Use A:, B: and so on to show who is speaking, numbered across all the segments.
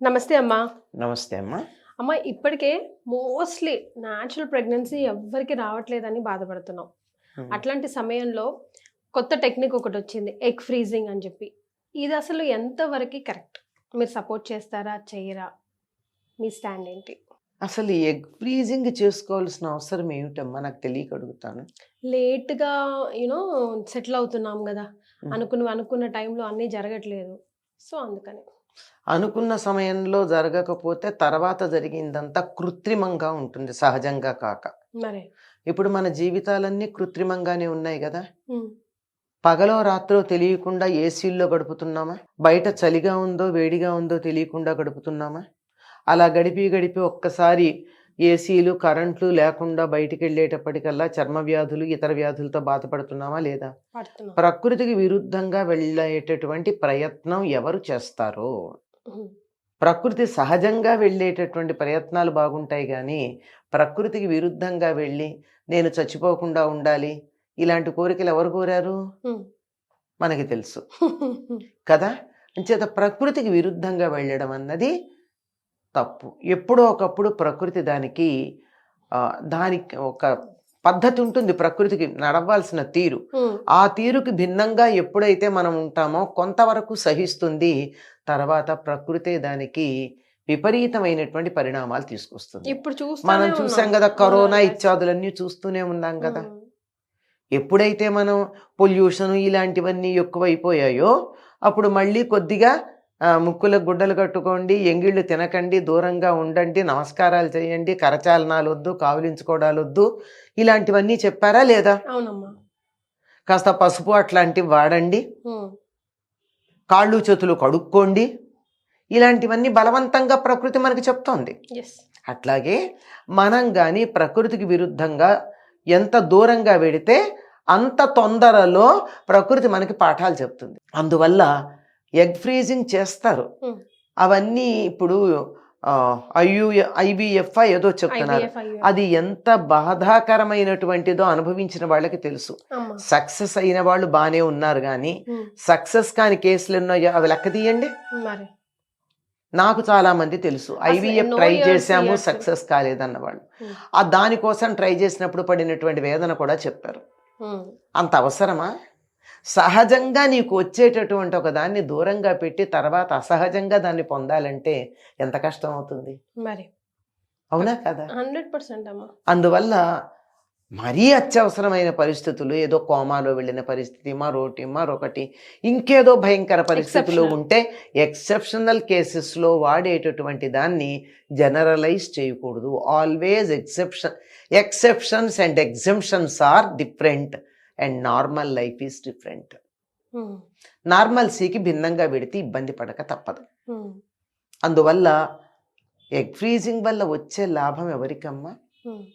A: నమస్తే అమ్మా.
B: నమస్తే అమ్మా.
A: అమ్మ ఇప్పటికే మోస్ట్‌లీ న్యాచురల్ ప్రెగ్నెన్సీ ఎవ్వరికీ రావట్లేదని బాధపడుతున్నాం.
B: హ్మ్.
A: అట్లాంటి సమయంలో కొత్త టెక్నిక్ ఒకటొచ్చింది. ఎగ్ ఫ్రీజింగ్ అని చెప్పి. ఇది అసలు ఎంత వరకి కరెక్ట్? మీరు సపోర్ట్ చేస్తారా? చెయ్యరా? మీ స్టాండ్ ఏంటి?
B: అసలు ఈ ఎగ్ ఫ్రీజింగ్ చేసుకోవాల్సిన అవసరం ఏమిటమ్మా? నాకు తెలియక అడుగుతాను.
A: లేట్‌గా సెటిల్ అవుతున్నాం గదా!
B: హ్మ్.
A: అనుకున్న టైంలో అన్నీ జరగట్లేదు. సో, అందుకని.
B: అనుకున్న సమయంలో జరగకపోతే తర్వాత జరిగిందంతా కృత్రిమంగా ఉంటుంది, సహజంగా కాక.
A: మరి.
B: ఇప్పుడు మన జీవితాలన్నీ కృత్రిమంగానే ఉన్నాయి గదా!
A: హ్మ్.
B: పగలో రాత్రో తెలియకుండా ఏసీల్లో గడుపుతున్నామా? బయట చలిగా ఉందో, వేడిగా ఉందో తెలియకుండా గడుపుతున్నామా? అలా గడిపి గడిపి ఒక్కసారి ఏసీలు, కరెంట్లు లేకుండా బయటికెళ్ళేటప్పటికల్లా చర్మ వ్యాధులు, ఇతర వ్యాధులతో బాధపడుతున్నామా లేదా?
A: పడుతున్నాం.
B: ప్రకృతికి విరుద్ధంగా వెళ్ళేటటువంటి ప్రయత్నం ఎవరు చేస్తారో,
A: హ్మ్.
B: ప్రకృతి సహజంగా వెళ్ళేటటువంటి ప్రయత్నాలు బాగుంటాయి కానీ, ప్రకృతికి విరుద్ధంగా వెళ్ళి నేను చచ్చిపోకుండా ఉండాలి, ఇలాంటి కోరికలు ఎవరు కోరారు?
A: హ్మ్.
B: మనకి తెలుసు కదా. అంచేత ప్రకృతికి విరుద్ధంగా వెళ్ళడం అన్నది తప్పు. ఎప్పుడో ఒకప్పుడు ప్రకృతి దానికి ఒక పద్ధతి ఉంటుంది, ప్రకృతికి నడవాల్సిన తీరు.
A: హ్మ్.
B: ఆ తీరుకి భిన్నంగా ఎప్పుడైతే మనం ఉంటామో కొంతవరకు సహిస్తుంది. తర్వాత ప్రకృతే దానికి విపరీతమైనటువంటి పరిణామాలు తీసుకొస్తుంది.
A: ఇప్పుడు
B: మనం
A: చూస్తానే
B: చూసాం
A: ఉన్నాం.
B: కదా, కరోనా
A: అవునండి.
B: ఇత్యాదులన్నీ చూస్తూనే ఉన్నాం కదా.
A: హ్మ్.
B: ఎప్పుడైతే మనం పొల్యూషన్ ఇలాంటివన్నీ ఎక్కువైపోయాయో అప్పుడు మళ్ళీ కొద్దిగా ముక్కులకు గుడ్డలు కట్టుకోండి, ఎంగిళ్ళు తినకండి, దూరంగా ఉండండి, నమస్కారాలు చేయండి, కరచాలనాలు వద్దు, కావులించుకోవడాలు వద్దు, ఇలాంటివన్నీ చెప్పారా లేదా?
A: అవునమ్మా.
B: కాస్త పసుపు అట్లాంటివి వాడండి,
A: హ్మ్.
B: కాళ్ళు చేతులు కడుక్కోండి, ఇలాంటివన్నీ బలవంతంగా ప్రకృతి మనకి చెప్తోంది.
A: యెస్.
B: అట్లాగే మనం కానీ ప్రకృతికి విరుద్ధంగా ఎంత దూరంగా వెడితే అంత తొందరలో ప్రకృతి మనకి పాఠాలు చెప్తుంది. అందువల్ల ఎగ్ ఫ్రీజింగ్ చేస్తారు.
A: హ్మ్.
B: అవన్నీ ఇప్పుడు ఐవీఎఫ్ ఏదో చెప్తున్నారు.
A: ఐవీఎఫ్.
B: అది ఎంత బాధాకరమైనటువంటిదో అనుభవించిన వాళ్ళకి తెలుసు.
A: అమ్మ.
B: సక్సెస్ అయిన వాళ్ళు బాగానే ఉన్నారు కానీ
A: హ్మ్.
B: సక్సెస్ కాని కేసులు ఉన్నాయో అవి లెక్క తీయండి.
A: మరి.
B: నాకు చాలా మంది తెలుసు,
A: అసలు
B: ఐవీఎఫ్
A: ఎన్నో
B: ట్రై
A: ఇయర్స్
B: చేశాము,
A: ఇయర్స్.
B: సక్సెస్ కాలేదన్న వాళ్ళు.
A: హ్మ్.
B: ఆ దానికోసం ట్రై చేసినప్పుడు పడినటువంటి వేదన కూడా చెప్పారు.
A: హ్మ్.
B: అంత అవసరమా? సహజంగా నీకు వచ్చేటటువంటి ఒక దాన్ని దూరంగా పెట్టి తర్వాత అసహజంగా దాన్ని పొందాలంటే ఎంత కష్టం అవుతుంది?
A: మరి.
B: అవునా కదా?
A: 100% అమ్మ.
B: అందువల్ల మరీ అత్యవసరమైన పరిస్థితులు, ఏదో కోమాలో వెళ్ళిన పరిస్థితి, మరొకటి ఇంకేదో భయంకర పరిస్థితులు
A: ఎక్సెప్షనల్.
B: ఉంటే ఎక్సెప్షనల్ కేసెస్లో వాడేటటువంటి దాన్ని జనరలైజ్ చేయకూడదు. Always exceptions and exemptions are different and normal life is different.
A: Hmm.
B: నార్మల్సీకి భిన్నంగా పెడితే ఇబ్బంది పడక తప్పదు.
A: హ్మ్.
B: అందువల్ల ఎగ్ ఫ్రీజింగ్ వల్ల వచ్చే లాభం ఎవరికమ్మా?
A: హ్మ్.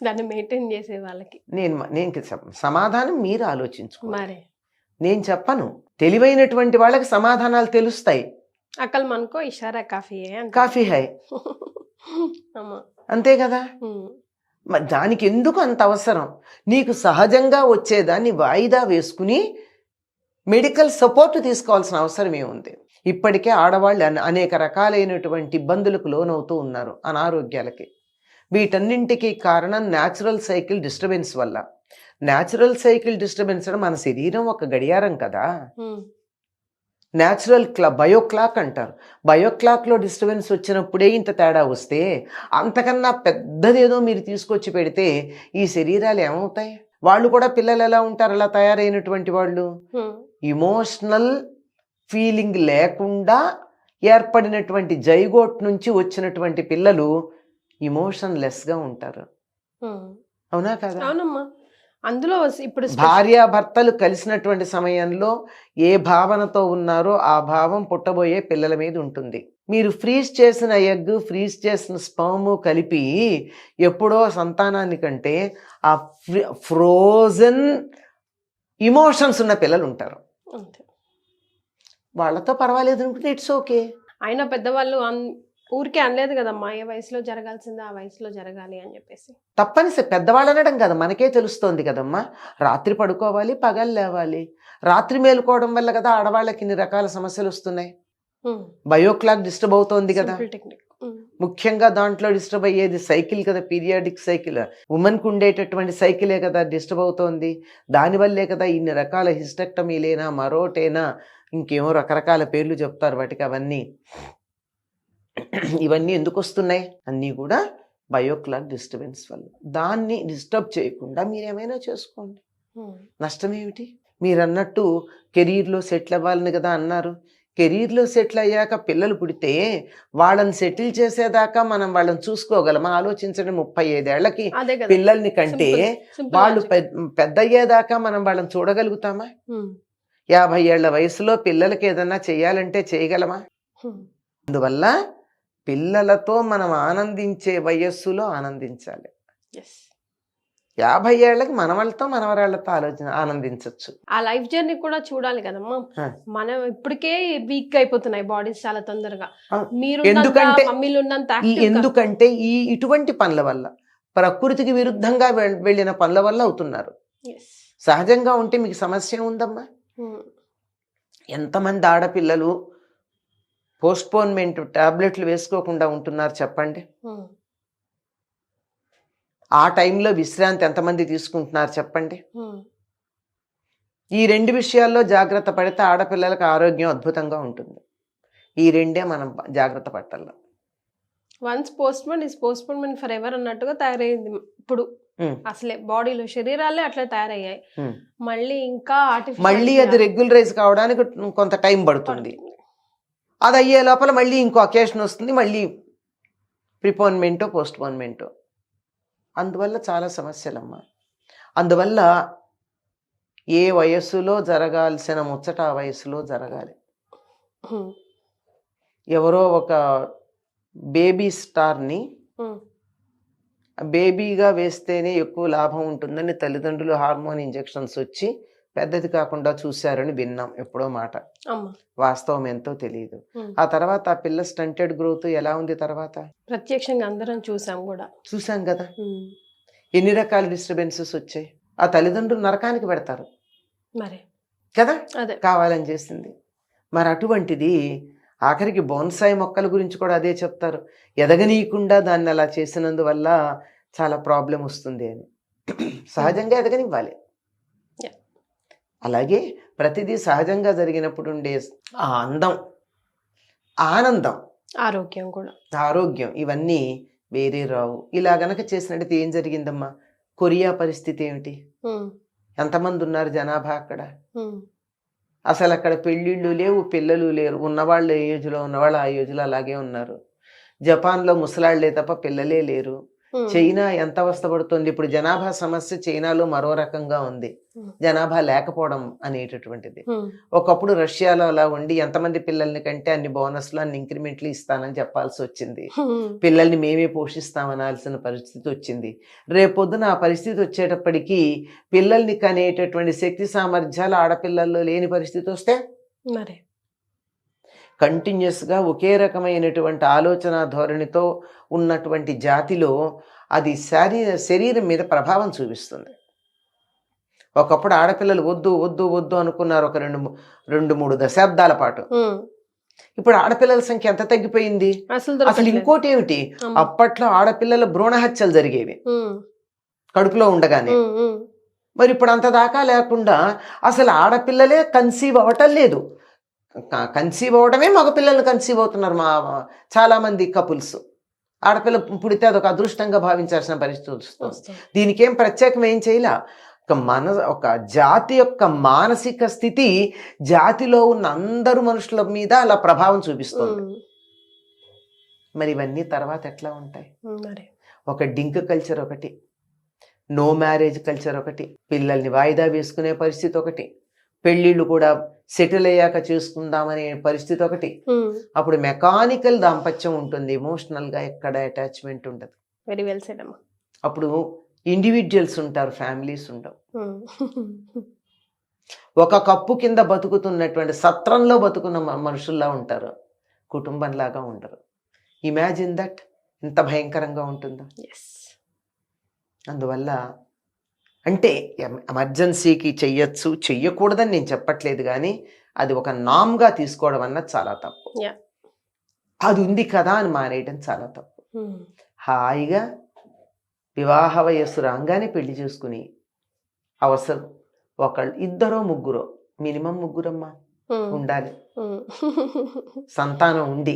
A: దాన్ని మెయింటైన్ చేసే వాళ్ళకి.
B: నేను సమాధానం మీరు ఆలోచించుకోవాలి.
A: మరి.
B: నేను చెప్పను, తెలివైనటువంటి వాళ్ళకి సమాధానాలు తెలుస్తాయి.
A: అకల్ మన్కో ఇషారా కాఫీయే అంటారు.
B: కాఫీ హై,
A: అమ్మ.
B: అంతే కదా.
A: హ్మ్.
B: మరి దానికి ఎందుకు అంత అవసరం? నీకు సహజంగా వచ్చేదాన్ని వాయిదా వేసుకుని మెడికల్ సపోర్ట్ తీసుకోవాల్సిన అవసరం ఏముంది? ఇప్పటికే ఆడవాళ్ళు అనేక రకాలైనటువంటి ఇబ్బందులకు లోనవుతూ ఉన్నారు, అనారోగ్యాలకి. వీటన్నింటికి కారణం న్యాచురల్ సైకిల్ డిస్టర్బెన్స్ వల్ల. న్యాచురల్ సైకిల్ డిస్టర్బెన్స్ మన శరీరం ఒక గడియారం కదా.
A: హ్మ్.
B: న్యాచురల్ బయోక్లాక్ అంటారు. బయోక్లాక్లో డిస్టర్బెన్స్ వచ్చినప్పుడే ఇంత తేడా వస్తే అంతకన్నా పెద్దదేదో మీరు తీసుకొచ్చి పెడితే ఈ శరీరాలు ఏమవుతాయి? వాళ్ళు కూడా పిల్లలు ఎలా ఉంటారు అలా తయారైనటువంటి వాళ్ళు?
A: హ్మ్.
B: ఇమోషనల్ ఫీలింగ్ లేకుండా ఏర్పడినటువంటి జైగోట్ నుంచి వచ్చినటువంటి పిల్లలు ఇమోషన్ లెస్గా ఉంటారు.
A: హ్మ్.
B: అవునా కదా?
A: అవునమ్మా. అందులో ఇప్పుడు
B: భార్యాభర్తలు కలిసినటువంటి సమయంలో ఏ భావనతో ఉన్నారో ఆ భావం పుట్టబోయే పిల్లల మీద ఉంటుంది. మీరు ఫ్రీజ్ చేసిన ఎగ్, ఫ్రీజ్ చేసిన స్పర్మ్ కలిపి ఎప్పుడో సంతానాన్ని కంటే ఆ ఫ్రోజన్ ఇమోషన్స్ ఉన్న పిల్లలు ఉంటారు.
A: అంతే.
B: వాళ్ళతో పర్వాలేదు అనుకుంటే ఇట్స్ ఓకే.
A: అయినా పెద్దవాళ్ళు ఊరికే అనలేదు కదమ్మా, ఏ వయసులో జరగాల్సిందే ఆ వయసులో జరగాలి అని చెప్పేసి.
B: తప్పనిసరి పెద్దవాళ్ళు అనడం కదా, మనకే తెలుస్తోంది కదమ్మా. రాత్రి పడుకోవాలి, పగలు లేవాలి. రాత్రి మేలుకోవడం వల్ల కదా ఆడవాళ్ళకి ఇన్ని రకాల సమస్యలు వస్తున్నాయి. బయోక్లాక్ డిస్టర్బ్ అవుతోంది కదా.
A: Simple technique.
B: ముఖ్యంగా దాంట్లో డిస్టర్బ్ అయ్యేది సైకిల్ కదా, పీరియాడిక్ సైకిల్. ఉమెన్కి ఉండేటటువంటి సైకిలే కదా డిస్టర్బ్ అవుతోంది. దానివల్లే కదా ఇన్ని రకాల హిస్టెక్టమీలేనా, మరోటేనా, ఇంకేమో రకరకాల పేర్లు చెప్తారు వాటికి. అవన్నీ ఇవన్నీ ఎందుకు వస్తున్నాయి? అన్నీ కూడా బయోక్లాక్ డిస్టర్బెన్స్ వల్ల. దాన్ని డిస్టర్బ్ చేయకుండా మీరేమైనా చేసుకోండి, నష్టం ఏమిటి? మీరు అన్నట్టు కెరీర్లో సెటిల్ అవ్వాలని కదా అన్నారు. కెరీర్లో సెటిల్ అయ్యాక పిల్లలు పుడితే వాళ్ళని సెటిల్ చేసేదాకా మనం వాళ్ళని చూసుకోగలమా? ఆలోచించండి. 35 ఏళ్లకి
A: అదే కదా
B: పిల్లల్ని కంటే వాళ్ళు పెద్ద అయ్యేదాకా మనం వాళ్ళని చూడగలుగుతామా? 50 ఏళ్ల వయసులో పిల్లలకి ఏదన్నా చేయాలంటే చేయగలమా? అందువల్ల పిల్లలతో మనం ఆనందించే వయస్సులో ఆనందించాలి. 50 ఏళ్ళకి మనవాళ్ళతో మనవరాళ్లతో ఆనందించవచ్చు.
A: ఆ లైఫ్ జర్నీ కూడా చూడాలి కదమ్మా. మనం ఇప్పటికే వీక్ అయిపోతున్నాయి బాడీస్ చాలా తొందరగా. మీరు
B: ఎందుకంటే ఇటువంటి పనుల వల్ల, ప్రకృతికి విరుద్ధంగా వెళ్ళిన పనుల వల్ల అవుతున్నారు. సహజంగా ఉంటే మీకు సమస్య ఉందమ్మా. ఎంతమంది ఆడపిల్లలు పోస్ట్పోన్మెంట్ టాబ్లెట్లు వేసుకోకుండా ఉంటున్నారు చెప్పండి. ఆ టైంలో విశ్రాంతి ఎంతమంది తీసుకుంటున్నారు చెప్పండి. ఈ 2 విషయాల్లో జాగ్రత్త పడితే ఆడపిల్లలకు ఆరోగ్యం అద్భుతంగా ఉంటుంది. ఈ 2 మనం జాగ్రత్త పట్టాలి.
A: Once postpone is postponement for ever అన్నట్టుగా తయారైంది ఇప్పుడు. అసలే బాడీలో శరీరాలే అట్లా తయారయ్యాయి. మళ్ళీ ఇంకా
B: మళ్ళీ అది రెగ్యులరైజ్ కావడానికి కొంత టైం పడుతుంది. అది అయ్యే లోపల మళ్ళీ ఇంకో అకేషన్ వస్తుంది, మళ్ళీ ప్రిపోన్మెంటో పోస్ట్పోన్మెంటో. అందువల్ల చాలా సమస్యలమ్మా. అందువల్ల ఏ వయస్సులో జరగాల్సిన ముచ్చట ఆ వయస్సులో జరగాలి. ఎవరో ఒక బేబీ స్టార్ని బేబీగా వేస్తేనే ఎక్కువ లాభం ఉంటుందని తల్లిదండ్రులు హార్మోన్ ఇంజెక్షన్స్ వచ్చి పెద్దది కాకుండా చూశారని విన్నాం ఎప్పుడో మాట. వాస్తవం ఎంతో తెలియదు. ఆ తర్వాత ఆ పిల్ల స్టంటెడ్ గ్రోత్ ఎలా ఉంది తర్వాత
A: ప్రత్యక్షంగా అందరం చూసాం
B: కదా. ఎన్ని రకాల డిస్టర్బెన్సెస్ వచ్చాయి. ఆ తల్లిదండ్రులు నరకానికి పెడతారు
A: మరి
B: కదా, కావాలని చేసింది. మరి అటువంటిది ఆఖరికి బోన్సాయి మొక్కల గురించి కూడా అదే చెప్తారు. ఎదగనీయకుండా దాన్ని అలా చేసినందువల్ల చాలా ప్రాబ్లం వస్తుంది అని. సహజంగా ఎదగనివ్వాలి. అలాగే ప్రతిదీ సహజంగా జరిగినప్పుడు ఉండే ఆ అందం, ఆనందం, ఆరోగ్యం ఇవన్నీ వేరే రావు. ఇలా గనక చేసినట్టయితే ఏం జరిగిందమ్మా? కొరియా పరిస్థితి ఏమిటి? ఎంతమంది ఉన్నారు జనాభా అక్కడ? అసలు అక్కడ పెళ్ళిళ్ళు లేవు, పిల్లలు లేరు. ఉన్నవాళ్ళు ఏ ఏజ్లో ఉన్నవాళ్ళు ఆ ఏజ్లో అలాగే ఉన్నారు. జపాన్లో ముసలాళ్లే తప్ప పిల్లలే లేరు. చైనా ఎంత అవస్థపడుతుంది ఇప్పుడు. జనాభా సమస్య చైనాలో మరో రకంగా ఉంది, జనాభా లేకపోవడం అనేటటువంటిది. ఒకప్పుడు రష్యాలో అలా ఉండి ఎంతమంది పిల్లల్ని కంటే అన్ని బోనస్లు, అన్ని ఇంక్రిమెంట్లు ఇస్తానని చెప్పాల్సి వచ్చింది. పిల్లల్ని మేమే పోషిస్తామనాల్సిన పరిస్థితి వచ్చింది. రేపొద్దున ఆ పరిస్థితి వచ్చేటప్పటికీ పిల్లల్ని కనేటటువంటి శక్తి సామర్థ్యాలు ఆడపిల్లల్లో లేని పరిస్థితి వస్తే కంటిన్యూస్గా ఒకే రకమైనటువంటి ఆలోచన ధోరణితో ఉన్నటువంటి జాతిలో అది శరీరం మీద ప్రభావం చూపిస్తుంది. ఒకప్పుడు ఆడపిల్లలు వద్దు వద్దు వద్దు అనుకున్నారు ఒక 2-3 దశాబ్దాల పాటు. ఇప్పుడు ఆడపిల్లల సంఖ్య ఎంత తగ్గిపోయింది అసలు. ఇంకోటి ఏమిటి, అప్పట్లో ఆడపిల్లల భ్రూణ హత్యలు జరిగేవి కడుపులో ఉండగానే. మరి ఇప్పుడు అంత దాకా లేకుండా అసలు ఆడపిల్లలే కన్సీవ్ అవ్వటం లేదు. కన్సీవ్ అవ్వడమే మగపిల్లలు కన్సీవ్ అవుతున్నారు. చాలామంది కపుల్స్ ఆడపిల్ల పుడితే అదొక అదృష్టంగా భావించాల్సిన పరిస్థితి వస్తుంది. దీనికి ఏం ప్రత్యేకం ఏం చేయలే. ఒక జాతి యొక్క మానసిక స్థితి జాతిలో ఉన్న అందరు మనుషుల మీద అలా ప్రభావం చూపిస్తుంది. మరి ఇవన్నీ తర్వాత ఎట్లా ఉంటాయి? ఒక డింక్ కల్చర్ ఒకటి, నో మ్యారేజ్ కల్చర్ ఒకటి, పిల్లల్ని వాయిదా వేసుకునే పరిస్థితి ఒకటి, పెళ్ళిళ్ళు కూడా సెటిల్ అయ్యాక చేసుకుందామనే పరిస్థితి ఒకటి. అప్పుడు మెకానికల్ దాంపత్యం ఉంటుంది, ఎమోషనల్గా ఎక్కడ అటాచ్మెంట్ ఉండదు.
A: వెరీ వెల్ సెడ్ అమ్మా.
B: అప్పుడు ఇండివిజువల్స్ ఉంటారు, ఫ్యామిలీస్ ఉండవు. ఒక కప్పు కింద బతుకుతున్నటువంటి సత్రంలో బతుకున్న మనుషుల్లా ఉంటారు, కుటుంబంలాగా ఉండరు. ఇమాజిన్ దట్, ఎంత భయంకరంగా ఉంటుందో. అందువల్ల అంటే ఎమర్జెన్సీకి చెయ్యొచ్చు, చెయ్యకూడదని నేను చెప్పట్లేదు, కానీ అది ఒక నామ్గా తీసుకోవడం అన్నది చాలా తప్పు.
A: Yeah.
B: అది ఉంది కదా అని మానేయడం చాలా తప్పు. హాయిగా వివాహ వయస్సు రాగానే పెళ్లి చేసుకుని అవసరం ఒకళ్ళు ఇద్దరో ముగ్గురో మినిమం ముగ్గురమ్మా ఉండాలి, సంతానం ఉండి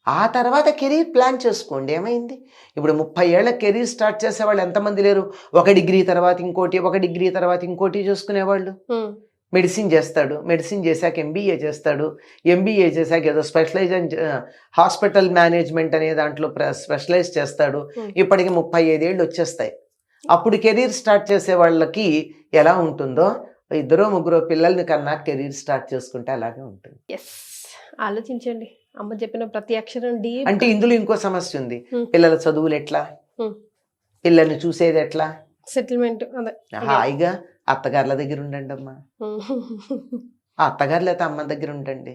B: ఆ తర్వాత కెరీర్ ప్లాన్ చేసుకోండి. ఏమైంది ఇప్పుడు 30 ఏళ్ల కెరీర్ స్టార్ట్ చేసేవాళ్ళు ఎంతమంది లేరు? ఒక డిగ్రీ తర్వాత ఇంకోటి, ఒక డిగ్రీ తర్వాత ఇంకోటి చేసుకునేవాళ్ళు. మెడిసిన్ చేస్తాడు, మెడిసిన్ చేశాక ఎంబీఏ చేస్తాడు, ఎంబీఏ చేశాక ఏదో హాస్పిటల్ మేనేజ్మెంట్ అనే దాంట్లో స్పెషలైజ్ చేస్తాడు. ఇప్పటికి 35 ఏళ్ళు వచ్చేస్తాయి. అప్పుడు కెరీర్ స్టార్ట్ చేసే వాళ్ళకి ఎలా ఉంటుందో ఇద్దరో ముగ్గురో పిల్లల్ని కన్నా కెరీర్ స్టార్ట్ చేసుకుంటే అలాగే ఉంటుంది.
A: ఎస్, ఆలోచించండి. అమ్మ చెప్పిన ప్రతి అక్షరం డీప్.
B: అంటే ఇందులో ఇంకో సమస్య ఉంది. పిల్లల చదువులు ఎట్లా, పిల్లల్ని చూసేది ఎట్లా?
A: సెటిల్మెంట్. అదే
B: హాయిగా అత్తగారుల దగ్గర ఉండండి అమ్మా, ఆ అత్తగారులు అయితే అమ్మ దగ్గర ఉండండి.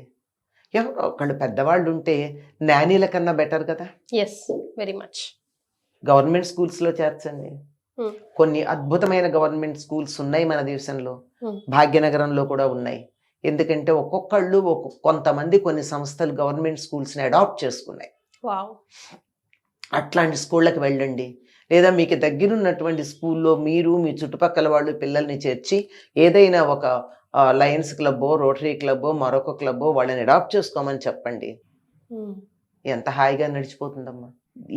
B: ఎవరో ఒకళ్ళు పెద్దవాళ్ళు ఉంటే నానీల కన్నా బెటర్ కదా.
A: Yes, very much.
B: గవర్నమెంట్ స్కూల్స్లో చేర్చండి. కొన్ని అద్భుతమైన గవర్నమెంట్ స్కూల్స్ ఉన్నాయి మన దేశంలో, భాగ్యనగరంలో కూడా ఉన్నాయి. ఎందుకంటే ఒక్కొక్కళ్ళు కొంతమంది కొన్ని సంస్థలు గవర్నమెంట్ స్కూల్స్ని అడాప్ట్ చేసుకున్నాయి. అట్లాంటి స్కూళ్ళకి వెళ్ళండి. లేదా మీకు దగ్గరున్నటువంటి స్కూల్లో మీరు మీ చుట్టుపక్కల వాళ్ళు పిల్లల్ని చేర్చి ఏదైనా ఒక లయన్స్ క్లబ్బో, రోటరీ క్లబ్బో, మరొక క్లబ్బో వాళ్ళని అడాప్ట్ చేసుకోమని చెప్పండి. ఎంత హాయిగా నడిచిపోతుందమ్మా.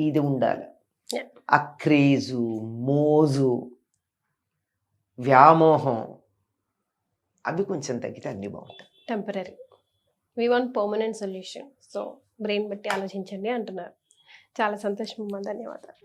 B: ఇది ఉండాలి. ఆ క్రేజు, మోజు, వ్యామోహం అవి కొంచెం తగ్గితే అన్ని బాగుంటాయి.
A: Temporary. We want permanent solution. So brain బట్టి ఆలోచించండి అంటున్నారు. చాలా సంతోషం అమ్మా, ధన్యవాదాలు.